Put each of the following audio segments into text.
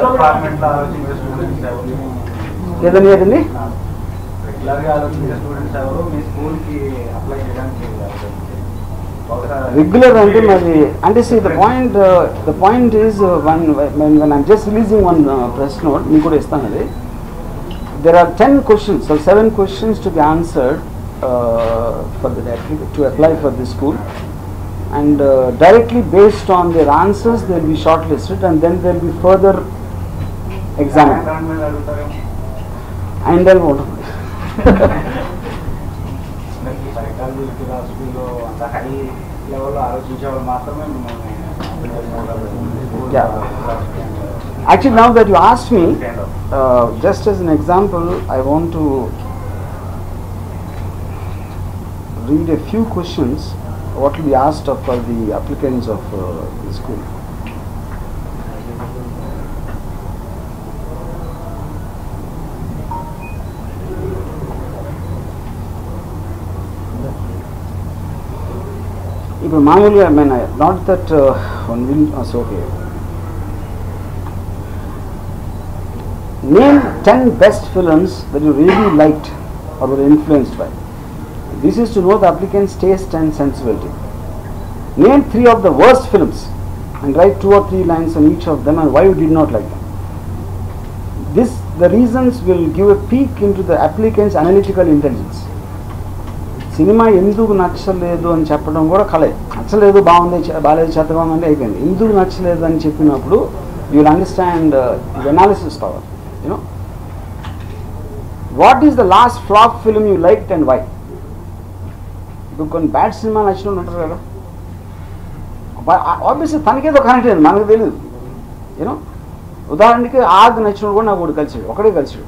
డిపార్ట్మెంట్లో ఆలోచించే స్టూడెంట్స్ ఎవరు? ఏదండి ఏదండి? రెగ్యులర్గా ఆలోచించే స్టూడెంట్స్ ఎవరు మీ స్కూల్కి అప్లై చేయడానికి? Regular and see the point is when I'm just releasing one press note, there are 10 questions or 7 questions to be answered to apply for this school, and directly based on their answers they will be shortlisted and then they will be further examined. And then what? Yeah. Actually, now that you asked me, just as an example, I want to read a few questions what will be asked of for the applicants of the school. Maamuluga, I mean, not that one will, so okay. Name 10 best films that you really liked or were influenced by. This is to know the applicant's taste and sensibility. Name 3 of the worst films and write 2 or 3 lines on each of them and why you did not like them. The reasons will give a peek into the applicant's analytical intelligence. Cinema ఎందుకు నచ్చలేదు అని చెప్పడం కూడా కలే. నచ్చలేదు, బాగుంది, బాగాలేదు, చెత్తగా ఉందంటే అయిపోయింది. ఎందుకు నచ్చలేదు అని చెప్పినప్పుడు you will understand the analysis power. You know what is the last flop film you liked and why? ఇప్పుడు కొన్ని బ్యాడ్ సినిమా నచ్చిన ఉంటారు కదా, ఆబ్వియస్లీ తనకేదో కనెక్ట్ అయింది, మనకు తెలియదు. యూనో ఉదాహరణకి ఆగ్ నచ్చినోడు కూడా నాకు ఒకటి కలిసాడు, ఒకడే కలిసాడు.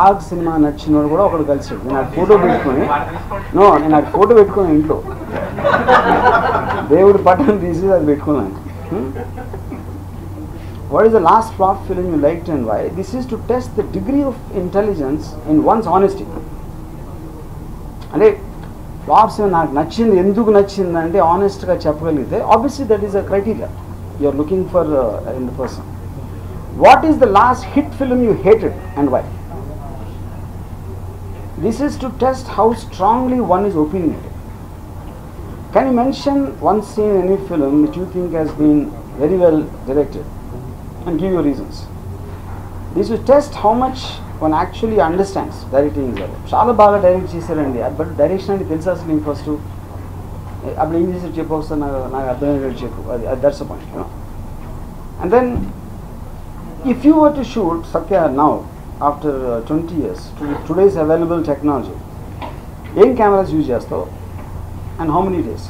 ఆగ్ సినిమా నచ్చినోడు కూడా ఒకడు కలిసాడు. నేను అది ఫోటో పెట్టుకుని ఇంట్లో దేవుడి పట్టణం తీసి అది పెట్టుకున్నాను. What is the last flop film you liked and why? This is to test the degree of intelligence in one's honesty. అంటే ఫ్లాప్స్ నాకు నచ్చింది ఎందుకు నచ్చింది అంటే ఆనెస్ట్గా చెప్పగలిగితే obviously that is a criteria you are looking for in the person. What is the last hit film you hated and why? This is to test how strongly one is opinionated. Can you mention one scene in any film which you think has been very well directed and give your reasons? This will test how much one actually understands directing. చాలా బాగా direct చేశారండి, but direction అంటే తెలుసు అసలు నేను first అప్పుడు ఏం చేసి చెప్పు వస్తాను నాకు అర్థమయ్యేటట్టు చెప్పు, అది that's a point. And then if you were to shoot Satya now after 20 years to today's available technology, ఏం కెమెరాస్ యూజ్ చేస్తావు and how many days?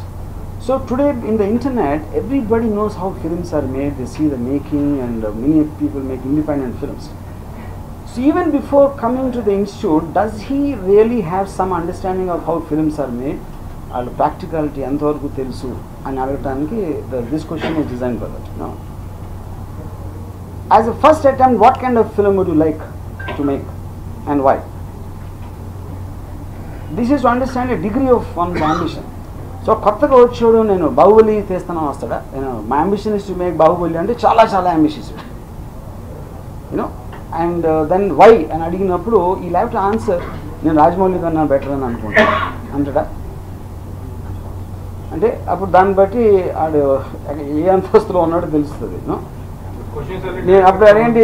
So today in the internet everybody knows how films are made, they see the making and many people make independent films. So even before coming to the institute, does he really have some understanding of how films are made? All practicality ఎంతవరకు తెలుసు అని అడగటానికి this question was designed for that. No? As a first attempt, what kind of film would you like to make and why? This is to understand a degree of one's ambition. So కొత్తగా వచ్చాడు నేను బాహుబలి తీస్తాను వస్తాడా, my ambition is to make Baahubali అంటే చాలా చాలా ambitious, and then why అని అడిగినప్పుడు ఈ హ్యావ్ టు ఆన్సర్ నేను రాజమౌళి కన్నా బెటర్ అని అనుకుంటాను అంటాడా. అంటే అప్పుడు దాన్ని బట్టి ఆడు ఏ అంతస్తులో ఉన్నాడో తెలుస్తుంది. నేను అప్పుడు అదేంటి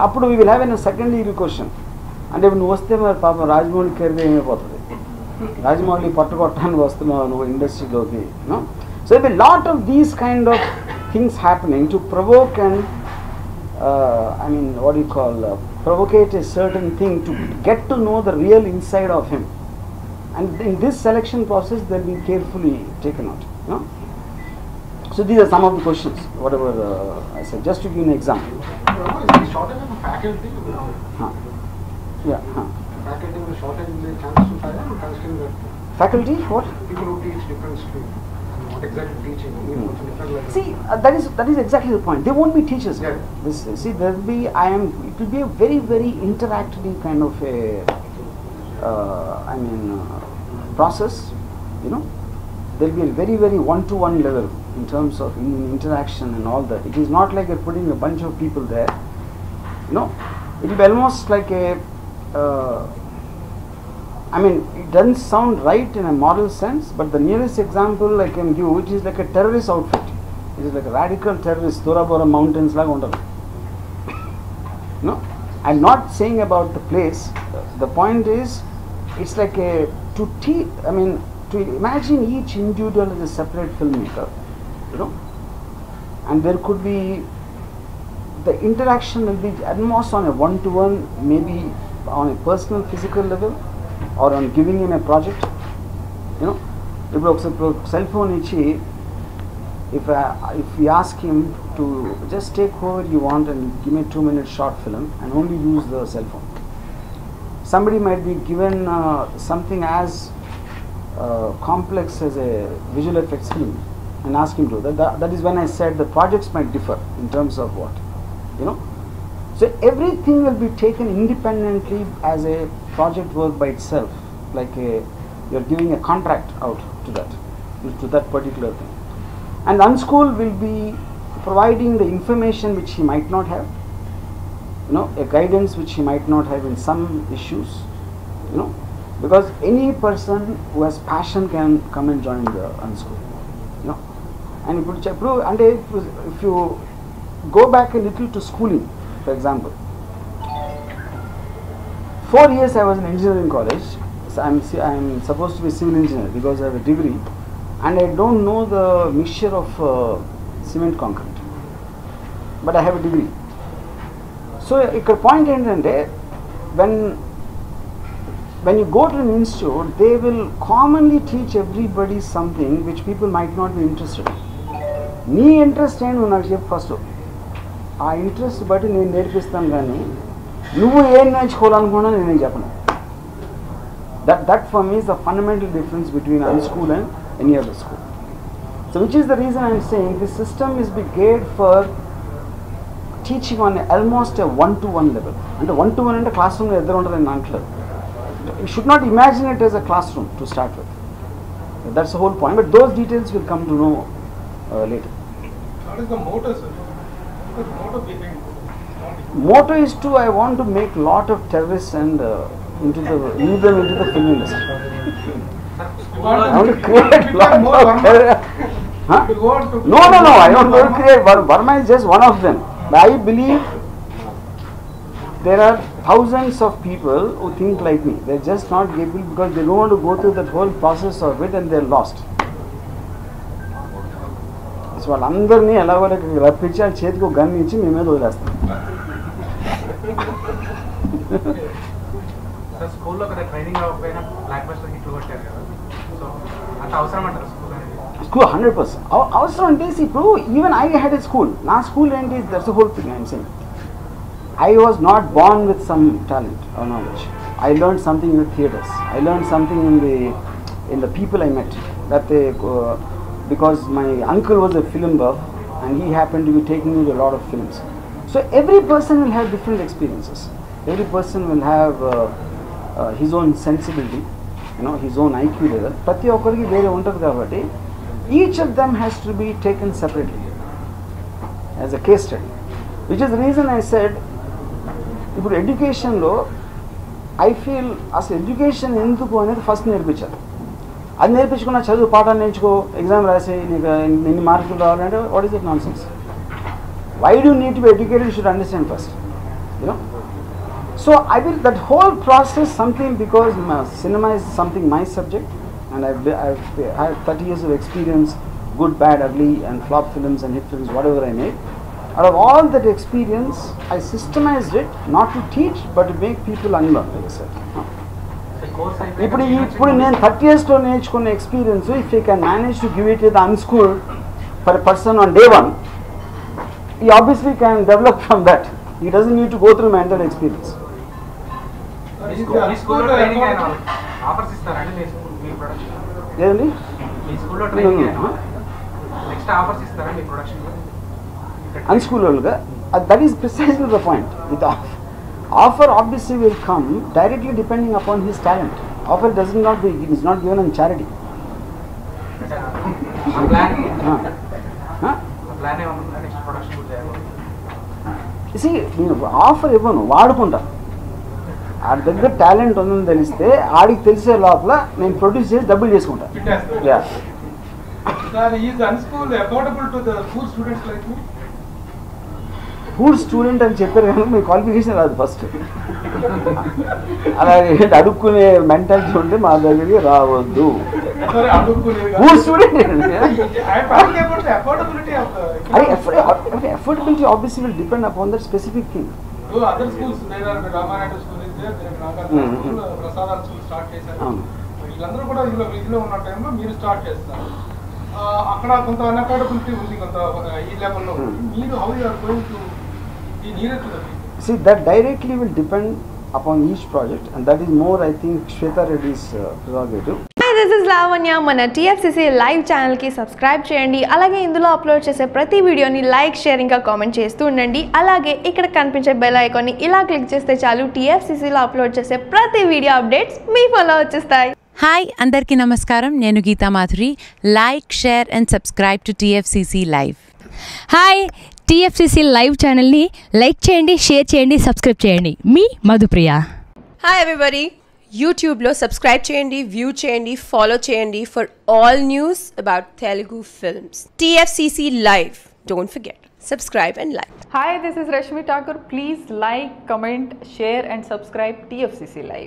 అప్పుడు we will have an second year question. అంటే ఇప్పుడు నువ్వు వస్తే మరి పాపం రాజమౌళి కెరీర్ ఏమైపోతుంది, రాజమౌళి పట్టుకొట్టడానికి వస్తున్నావు నువ్వు ఇండస్ట్రీలోకి. So they lot of these kind of things happening to provoke and I mean what do you call provocate a certain thing to get to know the real inside of him, and in this selection process they will be carefully taken out. So these are some of the questions whatever I said, just to give an example. Shortage of faculty. Faculty will shortage in the chance to fire and considering that faculty what people who teach different streams. Not exactly teaching. See, that is exactly the point. They won't be teachers. Yeah. There will be it will be a very very interactive kind of a process. there will be a very, very one-to-one level in terms of interaction and all that. It is not like you're putting a bunch of people there. You know, it will be almost like a, I mean, it doesn't sound right in a moral sense, but the nearest example I can give, it is like a terrorist outfit. It is like a radical terrorist, Tora Bora mountains like under. No, I'm not saying about the place. The point is, it's like a to imagine each individual as a separate filmmaker, you know, and there could be the interaction will be at most on a one-to-one, maybe on a personal, physical level, or on giving him a project. You know, if cell phone ichi, if we ask him to just take whoever you want and give me a 2-minute short film and only use the cell phone. Somebody might be given something as complex as a visual effects film and ask him to. That is when I said the projects might differ in terms of what, you know. So everything will be taken independently as a project work by itself, like you're giving a contract out to that particular thing. And unschool will be providing the information which he might not have, you know, a guidance which he might not have in some issues, you know, because any person who has passion can come and join the unschool, you know. And if you go back a little to schooling, for example, 4 years I was in engineering college, so I'm supposed to be civil engineer because I have a degree, and I don't know the mixture of cement concrete, but I have a degree. So a point endante, when you go to an institute, they will commonly teach everybody something which people might not be interested in. Nee interest ಏನು నాకు చెప్పు first, ఆ interest బట్టి నేను నేర్పిస్తాను, కానీ నువ్వు ఏం నేర్చుకోవాలనుకున్నా నేను చెప్పను. That for me is the fundamental difference between unschool and any other school. So which is the reason I am saying this system is geared for teaching on almost a one-to-one level. And one-to-one in the classroom is not. You should not imagine it as a classroom to start with. That's the whole point. But those details will come to know later. What is the motto, sir? What is the motto behind it? Motto is to I want to make lot of terrorists and lead them into the film industry. I want to create lot of terrorists. Huh? No. I don't want to create. Varma is just one of them. But I believe there are thousands of people who think like me. They're just not capable because they don't want to go through that whole process of it and they're lost. So వాళ్ళందరినీ ఎలాగో రప్పించి ఆ చేతికి ఒక gun ఇచ్చి మేము మీద వదిలేస్తాం. స్కూల్లో కదా ట్రైనింగ్ అవ్వకపోయినా బ్లాక్ బస్టర్ హిట్లు కొట్టారు కదా, సో అంత అవసరం అంటారు స్కూల్ అనేది? స్కూల్ 100% అవసరం అంటే ఇప్పుడు even I had a school. నా స్కూల్ ఏంటి, that's the whole thing I'm saying. I was not born with some talent or knowledge. I learned something in the theatres. I learned something in the people I met. Because my uncle was a film buff and he happened to be taking me to a lot of films. So every person will have different experiences. Every person will have his own sensibility, you know, his own IQ level. Prati okkariki vere untadu kabatti each of them has to be taken separately as a case study. Which is the reason I said ఇప్పుడు ఎడ్యుకేషన్లో I feel అసలు education ఎందుకు అనేది first నేర్పించాలి. అది నేర్పించుకున్న చదువు పాఠాలు నేర్చుకో, ఎగ్జామ్ రాసి నీకు ఎన్ని మార్కులు రావాలంటే what is it nonsense. Why do need to be educated, you should understand first, you know. So I will that whole process something because cinema is something my subject and I've had 30 years of experience, good, bad, ugly and flop films and hit films, whatever I made. Out of all that experience, I systemized it not to teach but to make people unlearn. ఇప్పుడు నేను 30 yearsలో నేర్చుకున్న experience, if you can manage to give it with unschooled for a person on day 1, he obviously can develop from that. He doesn't need to go through my entire experience. ఏదండి unschooled, that is precisely the point. With offer obviously will come directly depending upon his talent. Offer is not given in charity. నేను offer ఇవ్వను, వాడుకుంటా. ఆడి దగ్గర talent ఉందని తెలిస్తే ఆడికి తెలిసే లోపల నేను ప్రొడ్యూస్ చేసి డబ్బులు చేసుకుంటా. పూర్ స్టూడెంట్ అని చెప్పారు కానీ మీ క్వాలిఫికేషన్ రాదు ఫస్ట్. అలాగే అడుక్కునే మెంటాలిటీ ఉంటే మా దగ్గరికి రావద్దు. Poor student affordability obviously will depend upon that specific thing. వీళ్ళందరూ కూడా వీధిలో ఉన్న టైంలో మీరు స్టార్ట్ చేస్తారు. అక్కడ కొంత అన్అఫోర్డబిలిటీ ఉంది, కొంత ఈ లెవెల్లో మీరు how you are going to be nearer to the people? See, that directly will depend upon each project, and that is more, I think, Shweta Reddy's prerogative. Hi, this is Lavanya. Mana TFCC live channel ki subscribe cheyandi. Alage indulo upload chese prati video ni like, share inka comment chestu undandi. Alage ikkada kanpinche bell icon ni ila click cheste chalu TFCC lo upload chese prati video updates మీ ఫోన్లో వచ్చేస్తాయి. Hi అందరికీ నమస్కారం, నేను Geetha Madhuri. Like, share and subscribe to TFCC live. Hi, TFCC live ఛానల్ని like చేయండి, share చేయండి, subscribe చేయండి. మీ మధుప్రియ. హాయ్ ఎవ్రీబడి, యూట్యూబ్లో సబ్స్క్రైబ్ చేయండి, వ్యూ చేయండి, ఫాలో చేయండి for all news about Telugu films. TFCC live, don't forget, subscribe and like. Hi, this is Lakshmi. Please like, comment, share and subscribe TFCC Live.